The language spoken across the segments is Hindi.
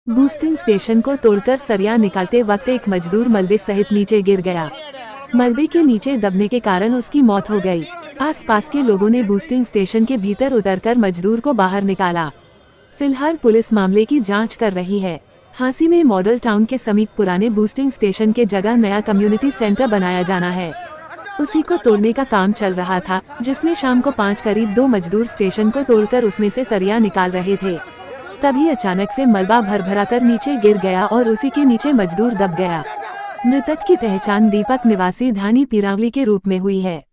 बूस्टिंग स्टेशन को तोड़कर सरिया निकालते वक्त एक मजदूर मलबे सहित नीचे गिर गया। मलबे के नीचे दबने के कारण उसकी मौत हो गई। आसपास के लोगों ने बूस्टिंग स्टेशन के भीतर उतरकर मजदूर को बाहर निकाला। फिलहाल पुलिस मामले की जांच कर रही है। हांसी में मॉडल टाउन के समीप पुराने बूस्टिंग स्टेशन के जगह नया कम्युनिटी सेंटर बनाया जाना है। उसी को तोड़ने का काम चल रहा था, जिसमें शाम को 5 करीब 2 मजदूर स्टेशन को तोड़कर उसमें से सरिया निकाल रहे थे। तभी अचानक से मलबा भर कर नीचे गिर गया और उसी के नीचे मजदूर दब गया। मृतक की पहचान दीपक निवासी धानी पिरावली के रूप में हुई है।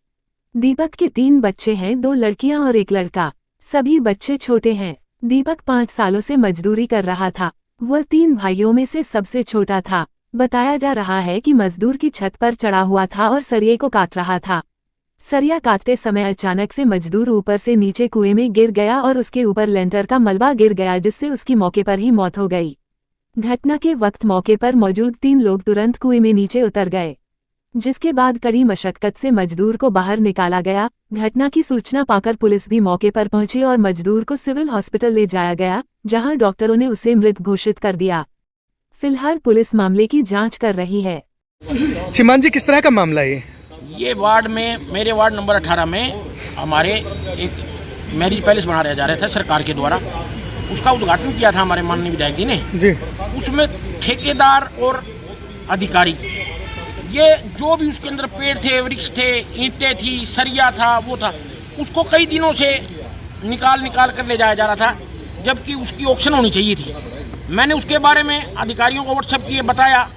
दीपक के 3 बच्चे हैं, 2 लड़कियां और 1 लड़का। सभी बच्चे छोटे हैं। दीपक 5 सालों से मजदूरी कर रहा था। वह 3 भाइयों में से सबसे छोटा था। बताया जा रहा है कि मजदूर की छत पर चढ़ा हुआ था और सरिये को काट रहा था। सरिया काटते समय अचानक से मजदूर ऊपर से नीचे कुएं में गिर गया और उसके ऊपर लेंटर का मलबा गिर गया, जिससे उसकी मौके पर ही मौत हो गई। घटना के वक्त मौके पर मौजूद 3 लोग तुरंत कुएं में नीचे उतर गए, जिसके बाद कड़ी मशक्कत से मजदूर को बाहर निकाला गया। घटना की सूचना पाकर पुलिस भी मौके पर पहुंची और मजदूर को सिविल हॉस्पिटल ले जाया गया, जहां डॉक्टरों ने उसे मृत घोषित कर दिया। फिलहाल पुलिस मामले की जांच कर रही है। सीमान जी, किस तरह का मामला है ये वार्ड में, मेरे वार्ड नंबर 18 में हमारे एक मैरिज पैलेस बनाया जा रहा था सरकार के द्वारा। उसका उद्घाटन किया था हमारे माननीय विधायक जी ने जी। उसमें ठेकेदार और अधिकारी, ये जो भी उसके अंदर पेड़ थे, वृक्ष थे, ईंटें थी, सरिया था, वो था, उसको कई दिनों से निकाल कर ले जाया जा रहा था, जबकि उसकी ऑक्शन होनी चाहिए थी। मैंने उसके बारे में अधिकारियों को व्हाट्सएप किए, बताया,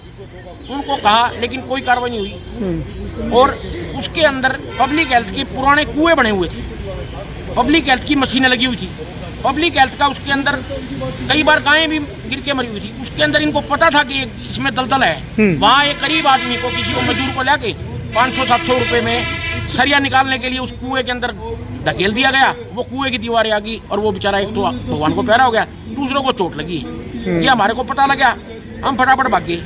उनको कहा, लेकिन कोई कार्रवाई नहीं हुई। और उसके अंदर पब्लिक हेल्थ के पुराने कुएं बने हुए थे, पब्लिक हेल्थ की मशीनें लगी हुई थी, पब्लिक हेल्थ का उसके अंदर कई बार गायें भी गिर के मरी हुई थी। उसके अंदर इनको पता था कि इसमें दलदल है। वहाँ एक गरीब आदमी को, किसी को मजदूर को लाके 500-700 रुपये में सरिया निकालने के लिए उस कुएं के अंदर ढकेल दिया गया। वो कुएं की दीवारें आ गई और वो बेचारा एक तो भगवान को प्यारा हो गया, दूसरों को चोट लगी। ये हमारे को पता लगा, हम फटाफट भाग गए।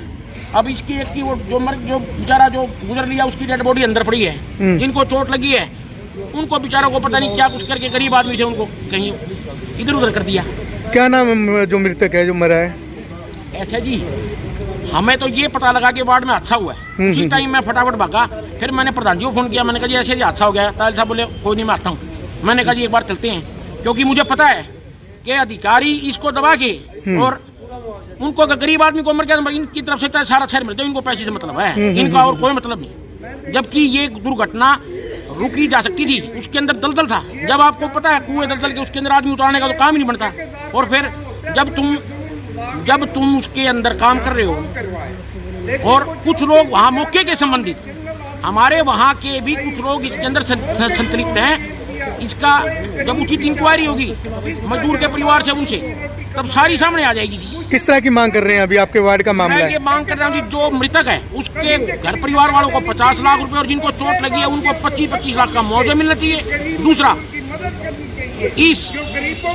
अब इसकी एक की वो जो बेचारा जो गुजर लिया, उसकी डेड बॉडी अंदर पड़ी है। जिनको चोट लगी है उनको बेचारों को पता नहीं क्या कुछ करके, गरीब आदमी थे, उनको कहीं इधर उधर कर दिया। क्या नाम जो मृतक है, जो मरा है? ऐसा जी, हमें तो ये पता लगा कि वार्ड में हादसा हुआ है। उसी टाइम मैं फटाफट भागा। फिर मैंने प्रधान जी को फोन किया, मैंने कहा जी ऐसे हादसा हो गया। ताल साहब बोले कोई नहीं, मैं आता हूँ। मैंने कहा जी एक बार चलते हैं, क्योंकि मुझे पता है कि अधिकारी इसको दबा के और उनको गरीब आदमी को मर गया, इनकी तरफ से सारा शहर मिलता है, इनको पैसे से मतलब है, इनका और कोई मतलब नहीं। जबकि ये दुर्घटना रुकी जा सकती थी। उसके अंदर दलदल था। जब आपको पता है कुएं दलदल के, उसके अंदर आदमी उतारने का तो काम ही नहीं बनता। और फिर जब तुम उसके अंदर काम कर रहे हो और कुछ लोग वहाँ मौके के संबंधित, हमारे वहाँ के भी कुछ लोग इसके अंदर संतलिप्त हैं। इसका जब उचित इंक्वायरी होगी मजदूर के परिवार से, उनसे, तब सारी सामने आ जाएगी जी। किस तरह की मांग कर रहे हैं अभी आपके वार्ड का मामला? मैं ये मांग कर रहा हूँ जी, जो मृतक है उसके घर परिवार वालों को 50 लाख रुपए और जिनको चोट लगी है उनको 25-25 लाख का मुआवजा मिलना चाहिए। दूसरा, इस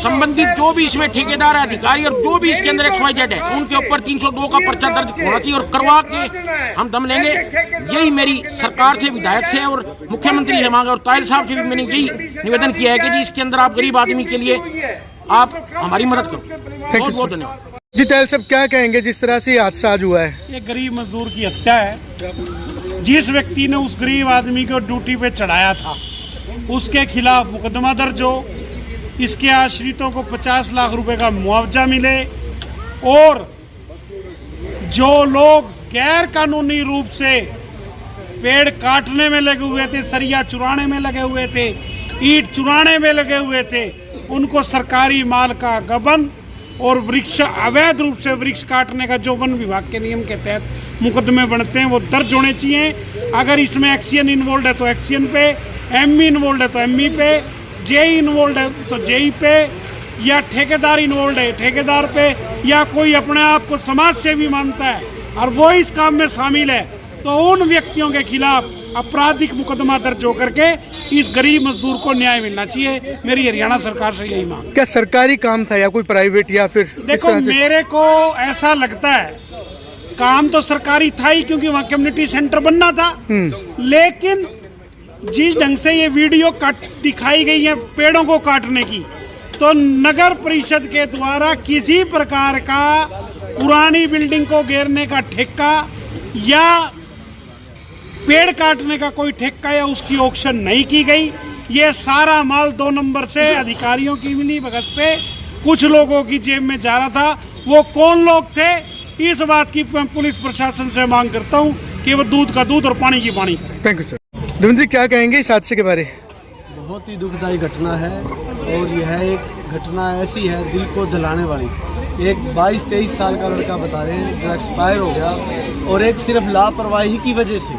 संबंधित जो भी इसमें ठेकेदार है, अधिकारी और जो भी इसके अंदर XYZ है, उनके ऊपर 302 का पर्चा दर्ज होना चाहिए और करवा के हम दम लेंगे। यही मेरी सरकार से, विधायक से और मुख्यमंत्री से मांग है। और तायल साहब से भी मैंने यही निवेदन किया है कि जी इसके अंदर आप गरीब आदमी के लिए आप हमारी मदद करो। बहुत बहुत धन्यवाद जी। तायल साहब, क्या कहेंगे जिस तरह से हादसा आज हुआ है? ये गरीब मजदूर की हत्या है। जिस व्यक्ति ने उस गरीब आदमी को ड्यूटी पे चढ़ाया था, उसके खिलाफ मुकदमा दर्ज हो, इसके आश्रितों को 50 लाख रुपए का मुआवजा मिले और जो लोग गैर कानूनी रूप से पेड़ काटने में लगे हुए थे, सरिया चुराने में लगे हुए थे, ईंट चुराने में लगे हुए थे, उनको सरकारी माल का गबन और वृक्ष, अवैध रूप से वृक्ष काटने का जो वन विभाग के नियम के तहत मुकदमे बनते हैं, वो दर्ज होने चाहिए। अगर इसमें एक्सीएन इन्वॉल्व है तो एक्सीएन पे, एमई इन्वॉल्व है तो एमई पे, जेई इन्वॉल्व है तो जेई पे, या ठेकेदार इन्वॉल्व है ठेकेदार पे, या कोई अपने आप को समाज सेवी मानता है और वो इस काम में शामिल है, तो उन व्यक्तियों के खिलाफ आपराधिक मुकदमा दर्ज होकर के इस गरीब मजदूर को न्याय मिलना चाहिए। मेरी हरियाणा सरकार से यही मांग। क्या सरकारी काम था या कोई प्राइवेट, या फिर? देखो, मेरे को ऐसा लगता है काम तो सरकारी था ही, क्योंकि वहाँ कम्युनिटी सेंटर बनना था। लेकिन जिस ढंग से ये वीडियो दिखाई गई है पेड़ों को काटने की, तो नगर परिषद के द्वारा किसी प्रकार का पुरानी बिल्डिंग को घेरने का ठेका या पेड़ काटने का कोई ठेका या उसकी ऑक्शन नहीं की गई। ये सारा माल 2 नंबर से अधिकारियों की मिली भगत पे कुछ लोगों की जेब में जा रहा था। वो कौन लोग थे, इस बात की मैं पुलिस प्रशासन से मांग करता हूँ कि वो दूध का दूध और पानी की पानी करें। Thank you sir. Devendra ji, क्या कहेंगे इस हादसे के बारे? बहुत ही दुखदायी घटना है और यह एक घटना ऐसी है दिल को दहलाने वाली। एक 22-23 साल का लड़का बता रहे हैं जो एक्सपायर हो गया और एक सिर्फ लापरवाही की वजह से।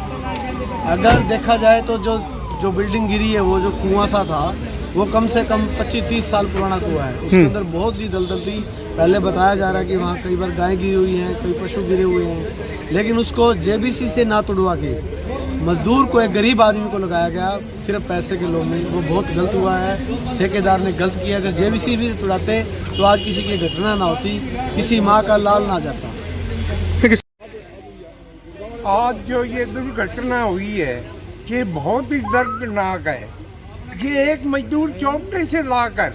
अगर देखा जाए तो जो बिल्डिंग गिरी है, वो जो कुआं सा था, वो कम से कम 25-30 साल पुराना कुआं है। उसके अंदर बहुत सी दलदल थी। पहले बताया जा रहा है कि वहाँ कई बार गाय गिरी हुई हैं, कई पशु गिरे हुए हैं, लेकिन उसको जेबीसी से ना तोड़वा के मजदूर को, एक गरीब आदमी को लगाया गया सिर्फ पैसे के लोभ में। वो बहुत गलत हुआ है, ठेकेदार ने गलत किया। अगर जेबीसी भी तोड़ाते तो आज किसी की घटना ना होती, किसी माँ का लाल ना जाता। आज जो ये दुर्घटना हुई है ये बहुत ही दर्दनाक है। ये एक मजदूर चौपटे से लाकर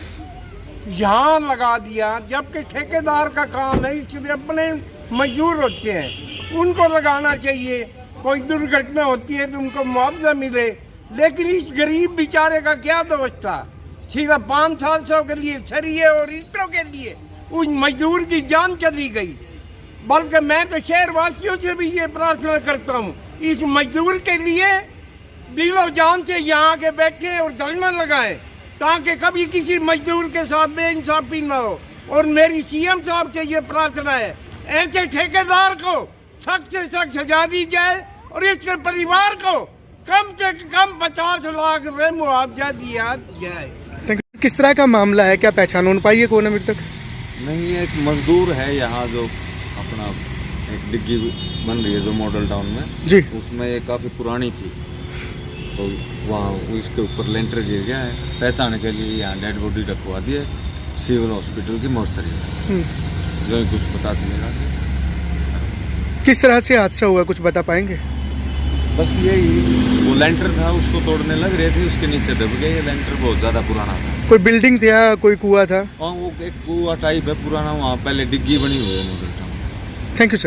यहाँ लगा दिया, जबकि ठेकेदार का काम है, इसके लिए अपने मजदूर होते हैं, उनको लगाना चाहिए। कोई दुर्घटना होती है तो उनको मुआवजा मिले, लेकिन इस गरीब बेचारे का क्या दोष था? सीधा 500 के लिए सरिये और ईंटों के लिए उस मजदूर की जान चली गई। बल्कि मैं तो शहर वासियों से भी ये प्रार्थना करता हूँ, इस मजदूर के लिए दिलो जान से यहाँ के बैठे और धरना लगाएं, ताकि कभी किसी मजदूर के साथ बेइंसाफी न हो। और मेरी सीएम साहब से ये प्रार्थना है, ऐसे ठेकेदार को सख्त से सख्त सजा दी जाए और इसके परिवार को कम से कम 50 लाख रुपए मुआवजा दिया जाए। किस तरह का मामला है, क्या पहचान हो पाई है कौन अभी तक? नहीं, एक मजदूर है यहाँ जो अपना एक डिग्गी बन रही है जो मॉडल टाउन में जी, उसमें ये काफ़ी पुरानी थी, तो वहाँ इसके ऊपर लेंटर गिर गया है। पहचान के लिए यहाँ डेड बॉडी रखवा दी है सिविल हॉस्पिटल की मोर्चरी में, जो कुछ पता चलेगा। किस तरह से हादसा हुआ, कुछ बता पाएंगे? बस यही, वो लेंटर था उसको तोड़ने लग रहे थे, उसके नीचे दब गए। ये लेंटर बहुत ज़्यादा पुराना था। कोई बिल्डिंग थी या कोई कुआं था? और वो एक कुआं टाइप है पुराना, वहाँ पहले डिग्गी बनी हुई है model town. Thank you sir.